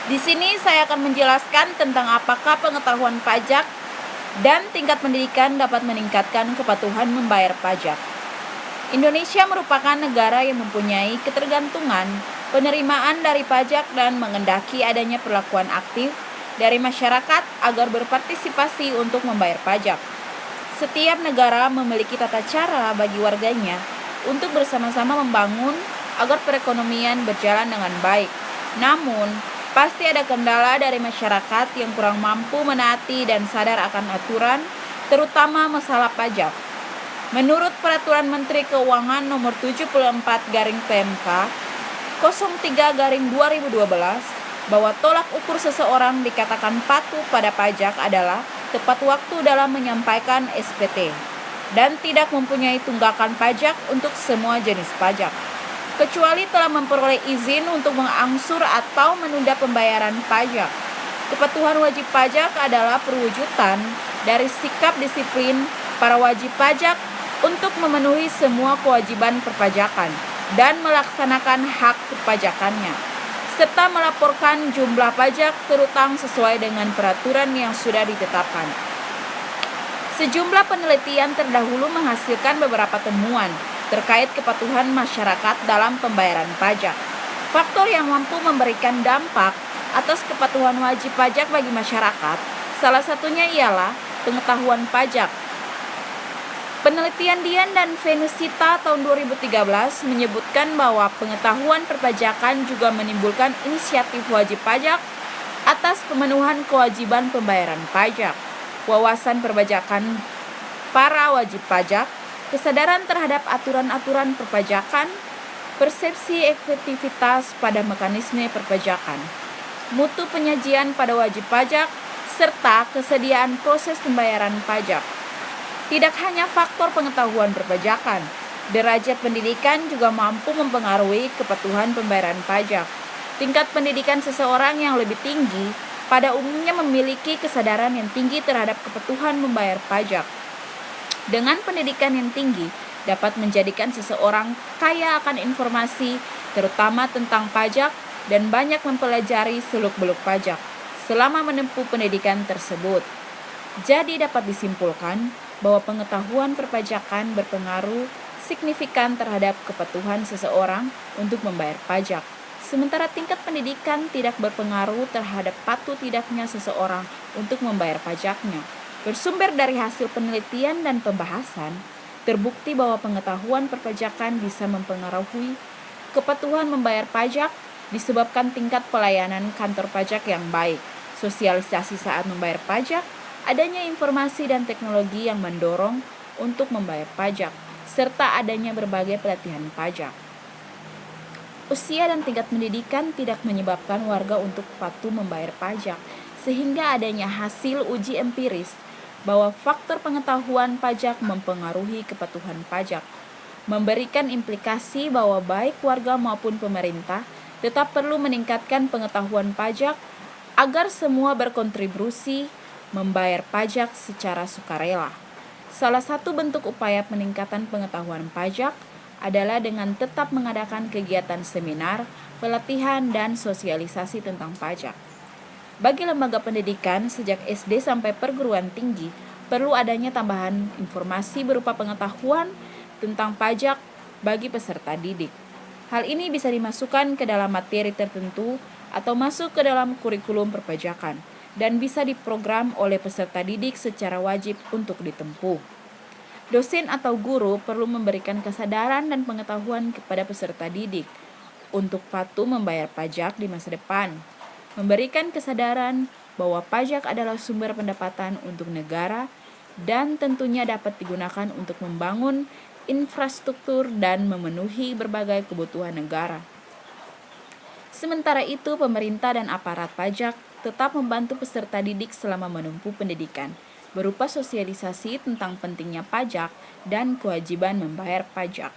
Di sini saya akan menjelaskan tentang apakah pengetahuan pajak dan tingkat pendidikan dapat meningkatkan kepatuhan membayar pajak. Indonesia merupakan negara yang mempunyai ketergantungan penerimaan dari pajak dan mengendaki adanya perlakuan aktif dari masyarakat agar berpartisipasi untuk membayar pajak. Setiap negara memiliki tata cara bagi warganya untuk bersama-sama membangun agar perekonomian berjalan dengan baik. Namun, pasti ada kendala dari masyarakat yang kurang mampu menaati dan sadar akan aturan, terutama masalah pajak. Menurut Peraturan Menteri Keuangan Nomor 74/PMK 03/2012 bahwa tolak ukur seseorang dikatakan patuh pada pajak adalah tepat waktu dalam menyampaikan SPT dan tidak mempunyai tunggakan pajak untuk semua jenis pajak, kecuali telah memperoleh izin untuk mengangsur atau menunda pembayaran pajak. Kepatuhan wajib pajak adalah perwujudan dari sikap disiplin para wajib pajak untuk memenuhi semua kewajiban perpajakan dan melaksanakan hak perpajakannya, serta melaporkan jumlah pajak terutang sesuai dengan peraturan yang sudah ditetapkan. Sejumlah penelitian terdahulu menghasilkan beberapa temuan terkait kepatuhan masyarakat dalam pembayaran pajak. Faktor yang mampu memberikan dampak atas kepatuhan wajib pajak bagi masyarakat, salah satunya ialah pengetahuan pajak. Penelitian Dian dan Venusita tahun 2013 menyebutkan bahwa pengetahuan perpajakan juga menimbulkan inisiatif wajib pajak atas pemenuhan kewajiban pembayaran pajak, wawasan perpajakan para wajib pajak, kesadaran terhadap aturan-aturan perpajakan, persepsi efektivitas pada mekanisme perpajakan, mutu penyajian pada wajib pajak, serta kesediaan proses pembayaran pajak. Tidak hanya faktor pengetahuan perpajakan, derajat pendidikan juga mampu mempengaruhi kepatuhan pembayaran pajak. Tingkat pendidikan seseorang yang lebih tinggi pada umumnya memiliki kesadaran yang tinggi terhadap kepatuhan membayar pajak. Dengan pendidikan yang tinggi dapat menjadikan seseorang kaya akan informasi, terutama tentang pajak, dan banyak mempelajari seluk-beluk pajak selama menempuh pendidikan tersebut. Jadi dapat disimpulkan bahwa pengetahuan perpajakan berpengaruh signifikan terhadap kepatuhan seseorang untuk membayar pajak. Sementara tingkat pendidikan tidak berpengaruh terhadap patuh tidaknya seseorang untuk membayar pajaknya. Bersumber dari hasil penelitian dan pembahasan, terbukti bahwa pengetahuan perpajakan bisa mempengaruhi kepatuhan membayar pajak disebabkan tingkat pelayanan kantor pajak yang baik, sosialisasi saat membayar pajak, adanya informasi dan teknologi yang mendorong untuk membayar pajak, serta adanya berbagai pelatihan pajak. Usia dan tingkat pendidikan tidak menyebabkan warga untuk patuh membayar pajak, sehingga adanya hasil uji empiris bahwa faktor pengetahuan pajak mempengaruhi kepatuhan pajak, memberikan implikasi bahwa baik warga maupun pemerintah tetap perlu meningkatkan pengetahuan pajak agar semua berkontribusi membayar pajak secara sukarela. Salah satu bentuk upaya peningkatan pengetahuan pajak adalah dengan tetap mengadakan kegiatan seminar, pelatihan, dan sosialisasi tentang pajak. Bagi lembaga pendidikan sejak SD sampai perguruan tinggi, perlu adanya tambahan informasi berupa pengetahuan tentang pajak bagi peserta didik. Hal ini bisa dimasukkan ke dalam materi tertentu atau masuk ke dalam kurikulum perpajakan dan bisa diprogram oleh peserta didik secara wajib untuk ditempuh. Dosen atau guru perlu memberikan kesadaran dan pengetahuan kepada peserta didik untuk patuh membayar pajak di masa depan, memberikan kesadaran bahwa pajak adalah sumber pendapatan untuk negara dan tentunya dapat digunakan untuk membangun infrastruktur dan memenuhi berbagai kebutuhan negara. Sementara itu, pemerintah dan aparat pajak tetap membantu peserta didik selama menempuh pendidikan, berupa sosialisasi tentang pentingnya pajak dan kewajiban membayar pajak.